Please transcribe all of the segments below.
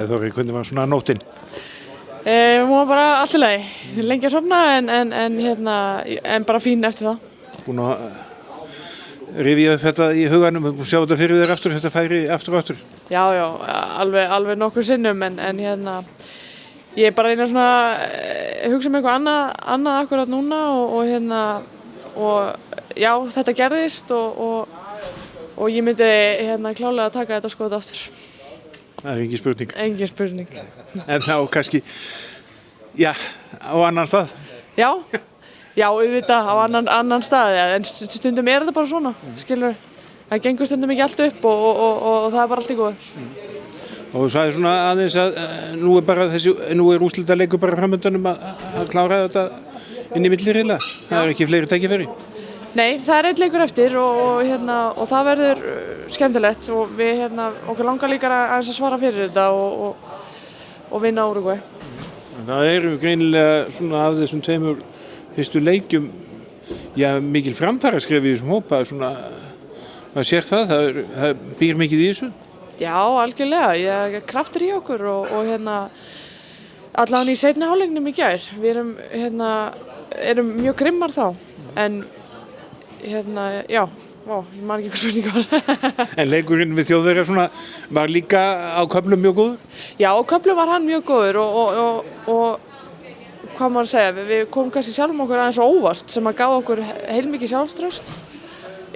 Þóri, hvernig var svona nóttin? Hún var bara allt í lagi, lengi að sofna en bara fín eftir það. Búin að rifja upp þetta í huganum, búin að sjá þetta fyrir þér aftur, þetta færi aftur og aftur? Já, alveg nokkur sinnum en ég er bara að reyna svona hugsa um eitthvað annað akkurat núna og já, þetta gerðist og ég myndi klálega að taka þetta skot aftur. Það er engin spurning. Engin spurning. En þá kannski, já, á annan stað? Já, auðvitað á annan stað, ja, en stundum er þetta bara svona, skilur. Það gengur stundum ekki allt upp og það er bara allt í góðu. Og þú sagði svona aðeins að nú er úrslitaleikur bara framöndan að klára þetta inn í milliriðla. Það er ekki fleiri tækifæri. Nei, það er einn leikur eftir og það verður skemmtilegt og við okkur langar líka að svara fyrir þetta og vinna Úrúgvæ. Það eru greinilega svona af þessum tveimur fyrstu leikjum, já, mikil framfaraskref í þessum hópa, svona, maður sér það býr mikið í þessu. Já, algjörlega, ég er kraftur í okkur og allavega í seinni hálfleiknum í gær. Við erum mjög grimmar þá, en já, ég man ekki hvað spurning var. En leikurinn við Þjóðverja svona var líka á köflum mjög góður? Já, á köflum var hann mjög góður og hvað maður að segja, við komum kannski sjálfum okkur aðeins óvart sem að gaf okkur heilmikið sjálfstraust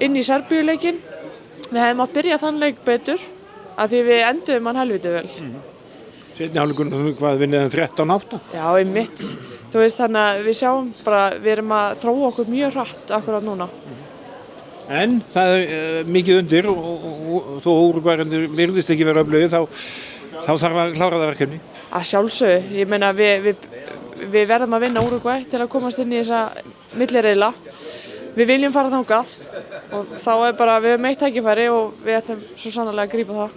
inn í Serbíuleikinn. Við hefðum átt byrjað þann leik betur af því við enduðum hann helviti vel. Seinni hálfleikurinn, hvað vinnið þeim 13-8? Já, einmitt. Þú veist, þannig að við sjáum bara, við erum að þróa okkur mjög hratt akkurat núna. En það er mikið undir og þó Úrúgvæjarnir virðist ekki vera öflugir, þá þarf að klára það verkefni. Að sjálfsögðu, ég meina við verðum að vinna Úrúgvæ til að komast inn í þessa milliriðla. Við viljum fara þangað og þá er bara, við höfum eitt tækifæri og við ætlum svo sannarlega að grípa það.